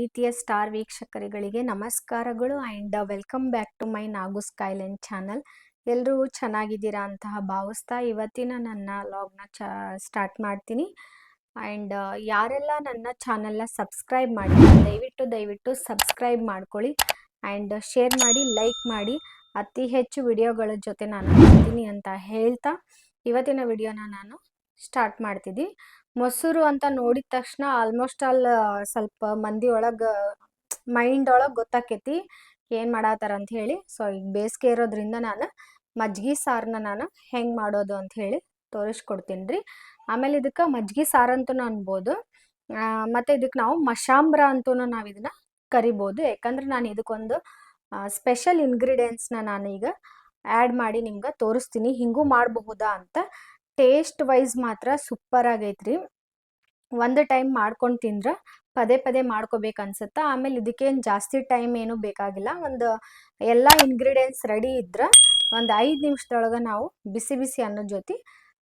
ಪ್ರೀತಿಯ ಸ್ಟಾರ್ ವೀಕ್ಷಕರುಗಳಿಗೆ ನಮಸ್ಕಾರಗಳು and welcome back to my Nagu skyline channel. ಎಲ್ಲರೂ ಚೆನ್ನಾಗಿದ್ದೀರಾ ಅಂತ ಭಾವಿಸ್ತಾ ಇವತ್ತಿನ ನನ್ನ ಲಾಗ್ನ ಸ್ಟಾರ್ಟ್ ಮಾಡ್ತೀನಿ. ಆ್ಯಂಡ್ ಯಾರೆಲ್ಲ ನನ್ನ ಚಾನಲ್ನ ಸಬ್ಸ್ಕ್ರೈಬ್ ಮಾಡಿ ದಯವಿಟ್ಟು ಸಬ್ಸ್ಕ್ರೈಬ್ ಮಾಡ್ಕೊಳ್ಳಿ ಆ್ಯಂಡ್ ಶೇರ್ ಮಾಡಿ, ಲೈಕ್ ಮಾಡಿ. ಅತಿ ಹೆಚ್ಚು ವಿಡಿಯೋಗಳ ಜೊತೆ ನಾನು ಬರ್ತೀನಿ ಅಂತ ಹೇಳ್ತಾ ಇವತ್ತಿನ ವಿಡಿಯೋನ ನಾನು ಸ್ಟಾರ್ಟ್ ಮಾಡ್ತಿದ್ದಿ. ಮೊಸರು ಅಂತ ನೋಡಿದ ತಕ್ಷಣ ಆಲ್ಮೋಸ್ಟ್ ಆಲ್ ಸ್ವಲ್ಪ ಮಂದಿ ಒಳಗೆ ಮೈಂಡ್ ಒಳಗೆ ಗೊತ್ತಾಕೈತಿ ಏನು ಮಾಡತ್ತಾರ ಅಂತ ಹೇಳಿ. ಸೊ ಈಗ ಬೇಸಿಗೆ ಇರೋದ್ರಿಂದ ನಾನು ಮಜ್ಜಿಗೆ ಸಾರನ್ನ ನಾನು ಹೆಂಗೆ ಮಾಡೋದು ಅಂತ ಹೇಳಿ ತೋರಿಸ್ಕೊಡ್ತೀನಿ ರೀ. ಆಮೇಲೆ ಇದಕ್ಕೆ ಮಜ್ಜಿಗೆ ಸಾರು ಅಂತೂ ಅನ್ಬೋದು, ಮತ್ತು ಇದಕ್ಕೆ ನಾವು ಮಶಾಂಬ್ರ ಅಂತೂ ನಾವು ಇದನ್ನ ಕರಿಬೋದು. ಯಾಕಂದ್ರೆ ನಾನು ಇದಕ್ಕೊಂದು ಸ್ಪೆಷಲ್ ಇಂಗ್ರೀಡಿಯೆಂಟ್ಸ್ನ ನಾನು ಈಗ ಆ್ಯಡ್ ಮಾಡಿ ನಿಮ್ಗೆ ತೋರಿಸ್ತೀನಿ. ಹಿಂಗೂ ಮಾಡಬಹುದಾ ಅಂತ. ಟೇಸ್ಟ್ ವೈಸ್ ಮಾತ್ರ ಸೂಪರ್ ಆಗೈತ್ರಿ. ಒಂದು ಟೈಮ್ ಮಾಡ್ಕೊಂಡು ತಿಂದ್ರೆ ಪದೇ ಪದೇ ಮಾಡ್ಕೋಬೇಕು ಅನ್ಸುತ್ತೆ. ಆಮೇಲೆ ಇದಕ್ಕೇನು ಜಾಸ್ತಿ ಟೈಮ್ ಏನು ಬೇಕಾಗಿಲ್ಲ. ಒಂದು ಎಲ್ಲ ಇಂಗ್ರೀಡಿಯೆಂಟ್ಸ್ ರೆಡಿ ಇದ್ರೆ ಒಂದು 5 ನಿಮಿಷದೊಳಗೆ ನಾವು ಬಿಸಿ ಬಿಸಿ ಅನ್ನೋ ಜೊತೆ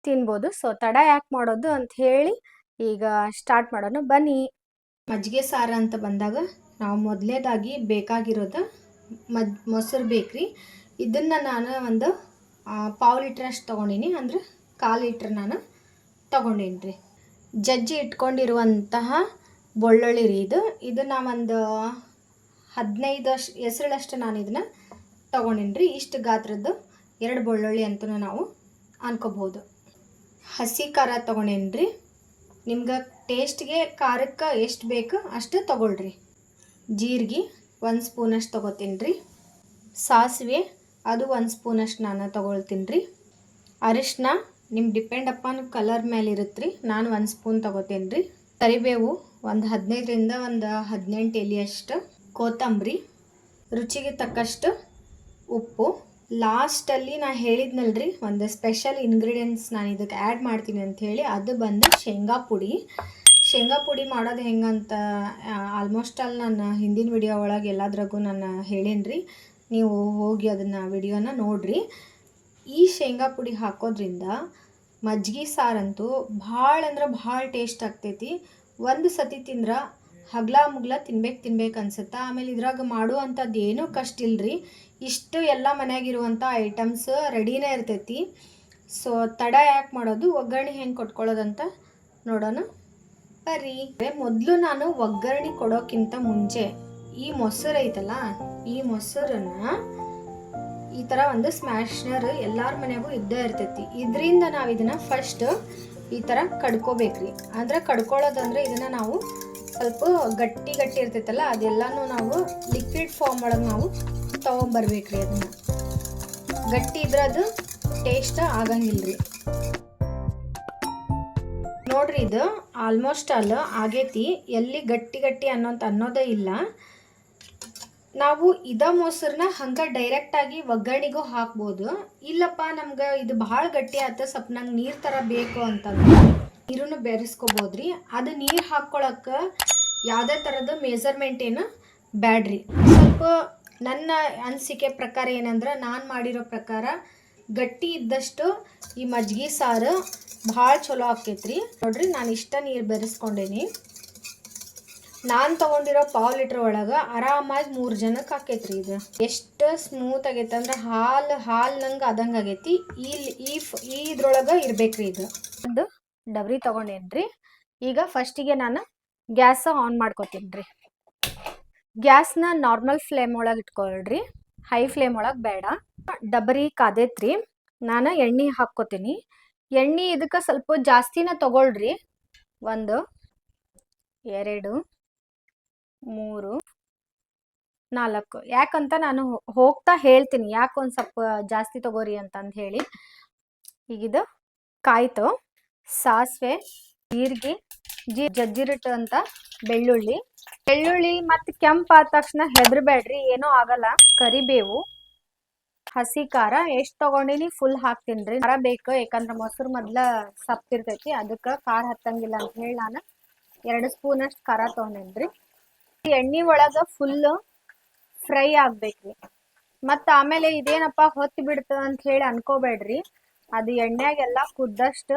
ತಿನ್ಬೋದು. ಸೊ ತಡ ಯಾಕೆ ಮಾಡೋದು ಅಂತ ಹೇಳಿ ಈಗ ಸ್ಟಾರ್ಟ್ ಮಾಡೋಣ ಬನ್ನಿ. ಮಜ್ಜಿಗೆ ಸಾರು ಅಂತ ಬಂದಾಗ ನಾವು ಮೊದಲನೇದಾಗಿ ಬೇಕಾಗಿರೋದು ಮೊಸರು ಬೇಕ್ರಿ. ಇದನ್ನು ನಾನು ಒಂದು 1/2 ಲೀಟ್ರಷ್ಟು ತೊಗೊಂಡಿನಿ, ಅಂದರೆ 1/4 ಲೀಟ್ರ್ ನಾನು ತೊಗೊಂಡೀನಿ ರೀ. ಜಜ್ಜಿ ಇಟ್ಕೊಂಡಿರುವಂತಹ ಬೆಳ್ಳುಳ್ಳಿ ರೀ ಇದು ನಾನು ಒಂದು 15 ಹೆಸರಳಷ್ಟು ನಾನು ಇದನ್ನು ತೊಗೊಂಡೀನಿ ರೀ. ಇಷ್ಟು ಗಾತ್ರದ್ದು 2 ಬೆಳ್ಳುಳ್ಳಿ ಅಂತೂ ನಾವು ಅನ್ಕೋಬಹುದು. ಹಸಿ ಖಾರ ತೊಗೊಂಡೇನಿ ರೀ. ನಿಮ್ಗೆ ಟೇಸ್ಟ್ಗೆ ಖಾರಕ್ಕೆ ಎಷ್ಟು ಬೇಕು ಅಷ್ಟು ತೊಗೊಳ್ರಿ. ಜೀರಿಗೆ 1 ಸ್ಪೂನಷ್ಟು ತೊಗೋತೀನಿ ರೀ. ಸಾಸಿವೆ ಅದು 1 ಸ್ಪೂನಷ್ಟು ನಾನು ತೊಗೊಳ್ತೀನಿ ರೀ. ಅರಿಶಿನ ನಿಮ್ಗೆ ಡಿಪೆಂಡ್ ಅಪಾನ್ ಕಲರ್ ಮೇಲೆ ಇರುತ್ತೆ ರೀ. ನಾನು 1 ಸ್ಪೂನ್ ತೊಗೋತೀನಿ ರೀ. ಕರಿಬೇವು ಒಂದು 15ರಿಂದ ಒಂದು 18 ಎಲೆಯಷ್ಟು. ಕೊತ್ತಂಬರಿ, ರುಚಿಗೆ ತಕ್ಕಷ್ಟು ಉಪ್ಪು. ಲಾಸ್ಟಲ್ಲಿ ನಾನು ಹೇಳಿದ್ನಲ್ರಿ ಒಂದು ಸ್ಪೆಷಲ್ ಇಂಗ್ರೀಡಿಯೆಂಟ್ಸ್ ನಾನು ಇದಕ್ಕೆ ಆ್ಯಡ್ ಮಾಡ್ತೀನಿ ಅಂಥೇಳಿ, ಅದು ಬಂದು ಶೇಂಗಾ ಪುಡಿ. ಶೇಂಗಾ ಪುಡಿ ಮಾಡೋದು ಹೆಂಗಂತ ಆಲ್ಮೋಸ್ಟ್ ಆಲ್ ನಾನು ಹಿಂದಿನ ವಿಡಿಯೋ ಒಳಗೆ ಎಲ್ಲದ್ರಾಗೂ ನಾನು ಹೇಳೇನಿ ರೀ. ನೀವು ಹೋಗಿ ಅದನ್ನು ವಿಡಿಯೋನ ನೋಡಿರಿ. ಈ ಶೇಂಗಾ ಪುಡಿ ಹಾಕೋದ್ರಿಂದ ಮಜ್ಜಿಗೆ ಸಾರಂತೂ ಭಾಳ ಅಂದ್ರೆ ಭಾಳ ಟೇಸ್ಟ್ ಆಗ್ತೈತಿ. ಒಂದು ಸತಿ ತಿಂದ್ರೆ ಹಗ್ಲ ಮುಗ್ಲ ತಿನ್ಬೇಕು ಅನ್ಸುತ್ತೆ. ಆಮೇಲೆ ಇದ್ರಾಗ ಮಾಡುವಂಥದ್ದು ಏನೂ ಕಷ್ಟ ಇಲ್ಲರಿ. ಇಷ್ಟು ಎಲ್ಲ ಮನೆಯಾಗಿರುವಂಥ ಐಟಮ್ಸ್ ರೆಡಿನೇ ಇರ್ತೈತಿ. ಸೊ ತಡ ಯಾಕೆ ಮಾಡೋದು, ಒಗ್ಗರಣೆ ಹೆಂಗೆ ಕೊಟ್ಕೊಳ್ಳೋದಂತ ನೋಡೋಣ ಬರ್ರಿ. ಮೊದಲು ನಾನು ಒಗ್ಗರಣೆ ಕೊಡೋಕ್ಕಿಂತ ಮುಂಚೆ ಈ ಮೊಸರು ಐತಲ್ಲ, ಈ ಮೊಸರನ್ನು ಈ ಥರ ಒಂದು ಸ್ಮ್ಯಾಶ್ನರ್ ಎಲ್ಲರ ಮನೆಗೂ ಇದ್ದೇ ಇರ್ತೈತಿ. ಇದರಿಂದ ನಾವು ಇದನ್ನು ಫಸ್ಟ್ ಈ ಥರ ಕಡ್ಕೋಬೇಕ್ರಿ. ಅಂದರೆ ಕಡ್ಕೊಳ್ಳೋದಂದ್ರೆ ಇದನ್ನು ನಾವು ಸ್ವಲ್ಪ ಗಟ್ಟಿ ಇರ್ತೈತಲ್ಲ, ಅದೆಲ್ಲನೂ ನಾವು ಲಿಕ್ವಿಡ್ ಫಾರ್ಮ್ ಒಳಗೆ ನಾವು ತೊಗೊಂಬರ್ಬೇಕ್ರಿ. ಅದನ್ನು ಗಟ್ಟಿ ಇದ್ರೆ ಅದು ಟೇಸ್ಟ್ ಆಗಂಗಿಲ್ರಿ. ನೋಡ್ರಿ, ಇದು ಆಲ್ಮೋಸ್ಟ್ ಆಲ್ ಆಗೈತಿ. ಎಲ್ಲಿ ಗಟ್ಟಿ ಅನ್ನೋದೇ ಇಲ್ಲ. ನಾವು ಮೊಸರನ್ನ ಹಂಗೆ ಡೈರೆಕ್ಟಾಗಿ ಒಗ್ಗರಣೆಗೂ ಹಾಕ್ಬೋದು. ಇಲ್ಲಪ್ಪ ನಮ್ಗೆ ಇದು ಭಾಳ ಗಟ್ಟಿ ಆಯ್ತು, ಸ್ವಲ್ಪ ನಂಗೆ ನೀರು ಥರ ಬೇಕು ಅಂತಂದ್ರೆ ನೀರನ್ನು ಬೆರೆಸ್ಕೋಬೋದ್ರಿ. ಅದು ನೀರು ಹಾಕ್ಕೊಳಕ್ಕೆ ಯಾವುದೇ ಥರದ ಮೆಜರ್ಮೆಂಟ್ ಏನು ಬ್ಯಾಡ್ರಿ. ಸ್ವಲ್ಪ ನನ್ನ ಅನಿಸಿಕೆ ಪ್ರಕಾರ ಏನಂದ್ರೆ, ನಾನು ಮಾಡಿರೋ ಪ್ರಕಾರ ಗಟ್ಟಿ ಇದ್ದಷ್ಟು ಈ ಮಜ್ಜಿಗೆ ಸಾರು ಭಾಳ ಚಲೋ ಆಕೈತ್ರಿ. ನೋಡ್ರಿ, ನಾನು ಇಷ್ಟ ನೀರು ಬೆರೆಸ್ಕೊಂಡೇನಿ. ನಾನು ತೊಗೊಂಡಿರೋ 1/2 ಲೀಟ್ರ್ ಒಳಗೆ ಆರಾಮಾಗಿ 3 ಜನಕ್ಕೆ ಆಕೈತ್ರಿ. ಇದು ಎಷ್ಟು ಸ್ಮೂತ್ ಆಗೈತೆ ಅಂದ್ರೆ ಹಾಲು ನಂಗೆ ಆದಂಗೆ ಆಗೈತಿ. ಇದ್ರೊಳಗೆ ಇರ್ಬೇಕ್ರಿ. ಇದು ಒಂದು ಡಬ್ರಿ ತೊಗೊಂಡೇನ್ರಿ. ಈಗ ಫಸ್ಟಿಗೆ ನಾನು ಗ್ಯಾಸ್ ಆನ್ ಮಾಡ್ಕೊತೀನಿ ರೀ. ಗ್ಯಾಸ್ನ ನಾರ್ಮಲ್ ಫ್ಲೇಮ್ ಒಳಗೆ ಇಟ್ಕೊಳ್ರಿ, ಹೈ ಫ್ಲೇಮ್ ಒಳಗೆ ಬೇಡ. ಡಬರಿ ಕಾದೈತ್ರಿ. ನಾನು ಎಣ್ಣೆ ಹಾಕ್ಕೋತೀನಿ. ಎಣ್ಣೆ ಇದಕ್ಕೆ ಸ್ವಲ್ಪ ಜಾಸ್ತಿನ ತೊಗೊಳ್ರಿ. 1 2 3 4. ಯಾಕಂತ ನಾನು ಹೋಗ್ತಾ ಹೇಳ್ತೀನಿ ಯಾಕೆ ಒಂದು ಸ್ವಲ್ಪ ಜಾಸ್ತಿ ತಗೋರಿ ಅಂತಂದು ಹೇಳಿ. ಈಗಿದು ಕಾಯ್ತು. ಸಾಸಿವೆ, ಜೀರಿಗೆ, ಜಜ್ಜಿರಿಟ್ಟು ಅಂತ ಬೆಳ್ಳುಳ್ಳಿ ಮತ್ತು ಕೆಂಪಾದ ತಕ್ಷಣ ಹೆದರ್ಬೇಡ್ರಿ, ಏನೂ ಆಗಲ್ಲ. ಕರಿಬೇವು, ಹಸಿ ಖಾರ ಎಷ್ಟು ತೊಗೊಂಡಿನಿ ಫುಲ್ ಹಾಕ್ತೀನಿ ರೀ. ಖಾರ ಬೇಕು, ಯಾಕಂದ್ರೆ ಮೊಸರು ಮೊದಲ ಸಪ್ತಿರ್ತೈತಿ, ಅದಕ್ಕೆ ಖಾರ ಹತ್ತಂಗಿಲ್ಲ ಅಂತ ಹೇಳಿ ನಾನು 2 ಸ್ಪೂನಷ್ಟು ಖಾರ ತೊಗೊಂಡೇನಿ ರೀ. ಎಣ್ಣೆ ಒಳಗೆ ಫುಲ್ಲು ಫ್ರೈ ಆಗ್ಬೇಕ್ರಿ. ಮತ್ತು ಆಮೇಲೆ ಇದೇನಪ್ಪ ಹೊತ್ತು ಬಿಡ್ತದೆ ಅಂತ ಹೇಳಿ ಅನ್ಕೋಬೇಡ್ರಿ. ಅದು ಎಣ್ಣೆಗೆಲ್ಲ ಕುದ್ದಷ್ಟು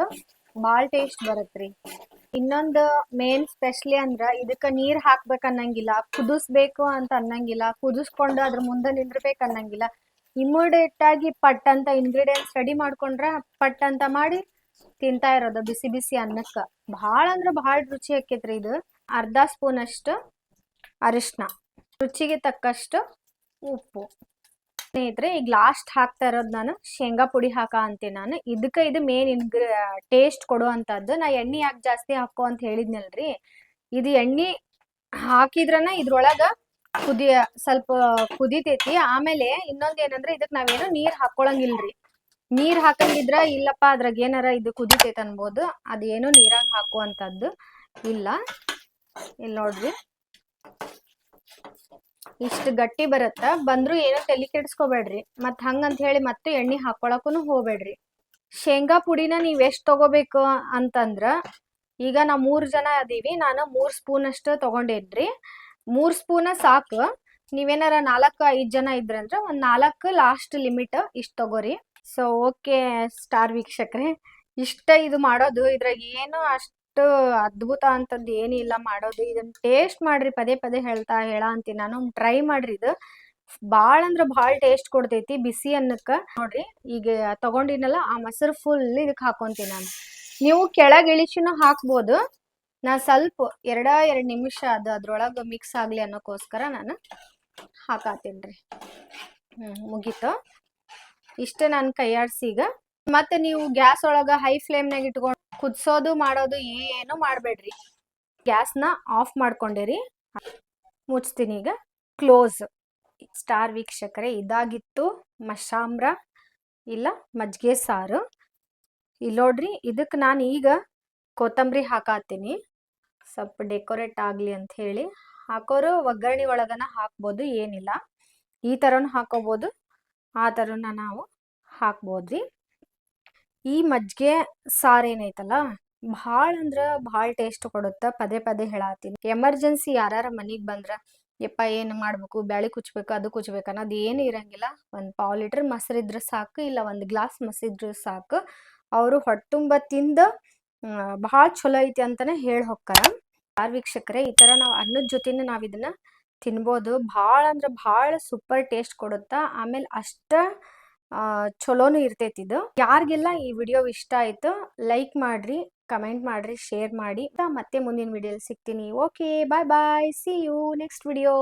ಭಾಳ ಟೇಸ್ಟ್ ಬರುತ್ತೆ ರೀ. ಇನ್ನೊಂದು ಮೇನ್ ಸ್ಪೆಷಲಿ ಅಂದ್ರ ಇದಕ್ಕ ನೀರ್ ಹಾಕ್ಬೇಕ ಅನ್ನಂಗಿಲ್ಲ, ಕುದಿಸ್ಬೇಕು ಅಂತ ಅನ್ನಂಗಿಲ್ಲ, ಕುದಿಸ್ಕೊಂಡು ಅದ್ರ ಮುಂದೆ ನಿಂದ್ರಬೇಕು ಅನ್ನಂಗಿಲ್ಲ. ಇಮಿಡಿಯೇಟ್ ಆಗಿ ಪಟ್ ಅಂತ ಇಂಗ್ರೀಡಿಯೆಂಟ್ಸ್ ರೆಡಿ ಮಾಡ್ಕೊಂಡ್ರ ಪಟ್ ಅಂತ ಮಾಡಿ ತಿಂತಾ ಇರೋದು ಬಿಸಿ ಬಿಸಿ ಅನ್ನಕ್ಕ. ಭಾಳ ಅಂದ್ರ ಭಾಳ ರುಚಿ ಆಕೇತ್ರಿ ಇದು. ಅರ್ಧ ಸ್ಪೂನ್ ಅಷ್ಟು ಅರಿಶಿನ, ರುಚಿಗೆ ತಕ್ಕಷ್ಟು ಉಪ್ಪು. ಸ್ನೇಹಿತರೆ, ಈಗ ಲಾಸ್ಟ್ ಹಾಕ್ತಾ ಇರೋದು ನಾನು ಶೇಂಗಾ ಪುಡಿ ಅಂತೀನಿ ನಾನು. ಇದು ಮೇನ್ ಟೇಸ್ಟ್ ಕೊಡುವಂತದ್ದು. ನಾ ಎಣ್ಣೆ ಯಾಕೆ ಜಾಸ್ತಿ ಹಾಕೋ ಅಂತ ಹೇಳಿದ್ನಲ್ರಿ, ಇದು ಎಣ್ಣೆ ಹಾಕಿದ್ರನ ಇದ್ರೊಳಗ ಸ್ವಲ್ಪ ಕುದಿತೈತಿ. ಆಮೇಲೆ ಇನ್ನೊಂದ್ ಏನಂದ್ರೆ ಇದಕ್ ನಾವೇನು ನೀರ್ ಹಾಕೊಳಂಗಿಲ್ರಿ. ನೀರ್ ಹಾಕಂಗಿದ್ರ ಇಲ್ಲಪ್ಪ ಅದ್ರಾಗ ಏನಾರ ಇದು ಕುದಿತೈತೆ ಅನ್ಬೋದು. ಅದೇನು ನೀರಾಗ ಹಾಕುವಂತದ್ದು ಇಲ್ಲ. ಇಲ್ಲಿ ನೋಡ್ರಿ, ಇಷ್ಟು ಗಟ್ಟಿ ಬಂದ್ರು ಏನೋ ತಲೆ ಕೆಡಿಸ್ಕೋಬೇಡ್ರಿ. ಮತ್ ಹಂಗಂತ ಹೇಳಿ ಮತ್ತೆ ಎಣ್ಣೆ ಹಾಕೊಳಕುನು ಹೋಗ್ಬೇಡ್ರಿ. ಶೇಂಗಾ ಪುಡಿನ ನೀವ್ ಎಷ್ಟ್ ತಗೋಬೇಕು ಅಂತಂದ್ರ, ಈಗ ನಾವ್ 3 ಜನ ಅದೀವಿ, ನಾನು 3 ಸ್ಪೂನ್ ಅಷ್ಟು ತಗೊಂಡೇನ್ರಿ. 3 ಸ್ಪೂನ್ ಸಾಕು. ನೀವೇನಾರ 4-5 ಜನ ಇದ್ರಂದ್ರ ಒಂದ್ 4 ಲಾಸ್ಟ್ ಲಿಮಿಟ್ ಇಷ್ಟ ತಗೋರಿ. ಸೊ ಓಕೆ ಸ್ಟಾರ್ ವೀಕ್ಷಕ್ರೆ, ಇಷ್ಟ ಇದು ಮಾಡೋದು. ಇದ್ರಾಗ ಏನು ಅಷ್ಟು ಅದ್ಭುತ ಅಂತದ್ದು ಏನಿಲ್ಲ ಮಾಡೋದು. ಇದನ್ನ ಟೇಸ್ಟ್ ಮಾಡ್ರಿ, ಪದೇ ಪದೇ ಹೇಳ ಅಂತೀನಿ ನಾನು. ಟ್ರೈ ಮಾಡ್ರಿ, ಇದು ಭಾಳ ಅಂದ್ರ ಭಾಳ ಟೇಸ್ಟ್ ಕೊಡ್ತೈತಿ ಬಿಸಿ ಅನ್ನಕ್ಕ. ನೋಡ್ರಿ, ಈಗ ತಗೊಂಡಿನಲ್ಲ ಆ ಮೊಸರು ಫುಲ್ ಇದಕ್ಕೆ ಹಾಕೊಂತೀನಿ ನಾನು. ನೀವು ಕೆಳಗೆ ಇಳಿಸಿನೂ ಹಾಕ್ಬೋದು. ನಾ ಸ್ವಲ್ಪ 2 ನಿಮಿಷ ಅದು ಅದ್ರೊಳಗೆ ಮಿಕ್ಸ್ ಆಗ್ಲಿ ಅನ್ನೋಕ್ಕೋಸ್ಕರ ನಾನು ಹಾಕಾತೀನ್ರಿ. ಮುಗೀತು. ಇಷ್ಟ ನಾನು ಕೈಯಾಡ್ಸಿ. ಈಗ ಮತ್ತೆ ನೀವು ಗ್ಯಾಸ್ ಒಳಗ ಹೈ ಫ್ಲೇಮ್ನಾಗ ಇಟ್ಕೊಂಡು ಕುದಿಸೋದು ಮಾಡೋದು ಏನು ಮಾಡಬೇಡ್ರಿ. ಗ್ಯಾಸ್ನ ಆಫ್ ಮಾಡ್ಕೊಂಡಿರಿ. ಮುಚ್ತೀನಿ ಈಗ. ಕ್ಲೋಸ್. ಸ್ಟಾರ್ ವೀಕ್ಷಕರೇ, ಇದಾಗಿತ್ತು ಮಸಾಮ್ರ ಇಲ್ಲ ಮಜ್ಜಿಗೆ ಸಾರು. ಇಲ್ಲಿ ನೋಡ್ರಿ, ಇದಕ್ಕೆ ನಾನು ಈಗ ಕೊತ್ತಂಬರಿ ಹಾಕಾತೀನಿ, ಸ್ವಲ್ಪ ಡೆಕೋರೇಟ್ ಆಗಲಿ ಅಂತ ಹೇಳಿ. ಹಾಕೋರು ಒಗ್ಗರಣೆ ಒಳಗನ ಹಾಕ್ಬೋದು, ಏನಿಲ್ಲ. ಈ ಥರನೂ ಹಾಕೋಬೋದು, ಆ ಥರನ ನಾವು ಹಾಕ್ಬೋದ್ರಿ. ಈ ಮಜ್ಜಿಗೆ ಸಾರು ಏನೈತಲ್ಲ, ಭಾಳ ಅಂದ್ರೆ ಭಾಳ ಟೇಸ್ಟ್ ಕೊಡುತ್ತೆ. ಪದೇ ಪದೇ ಹೇಳತ್ತೀನಿ. ಎಮರ್ಜೆನ್ಸಿ ಯಾರ ಮನೆಗೆ ಬಂದ್ರೆ ಯಪ್ಪ ಏನು ಮಾಡ್ಬೇಕು, ಬ್ಯಾಳಿ ಕುಚ್ಬೇಕು, ಅದು ಕುಚ್ಬೇಕು ಅನ್ನೋದು ಏನು ಇರಂಗಿಲ್ಲ. ಒಂದು 1/2 ಲೀಟರ್ ಮೊಸರಿದ್ರೆ ಸಾಕು, ಇಲ್ಲ 1 ಗ್ಲಾಸ್ ಮೊಸರಿದ್ರೆ ಸಾಕು. ಅವರು ಹೊಟ್ಟುಂಬ ತಿಂದು ಭಾಳ ಚಲೋ ಐತಿ ಅಂತಾನೆ ಹೇಳಿ ಹೋಗ್ತಾರ. ಯಾರು ವೀಕ್ಷಕರೇ, ಈ ಥರ ನಾವು ಅನ್ನದ ಜೊತೆನೂ ನಾವು ಇದನ್ನ ತಿನ್ಬೋದು. ಭಾಳ ಅಂದ್ರೆ ಭಾಳ ಸೂಪರ್ ಟೇಸ್ಟ್ ಕೊಡುತ್ತಾ. ಆಮೇಲೆ ಅಷ್ಟ ಚಲೋನು ಇರ್ತೈತಿ ಇದು. ಯಾರಿಗೆಲ್ಲ ಈ ವಿಡಿಯೋ ಇಷ್ಟ ಆಯ್ತು ಲೈಕ್ ಮಾಡ್ರಿ, ಕಮೆಂಟ್ ಮಾಡ್ರಿ, ಶೇರ್ ಮಾಡಿ. ಮತ್ತೆ ಮುಂದಿನ ವಿಡಿಯೋಲಿ ಸಿಗ್ತೀನಿ. Okay, bye bye, see you next video.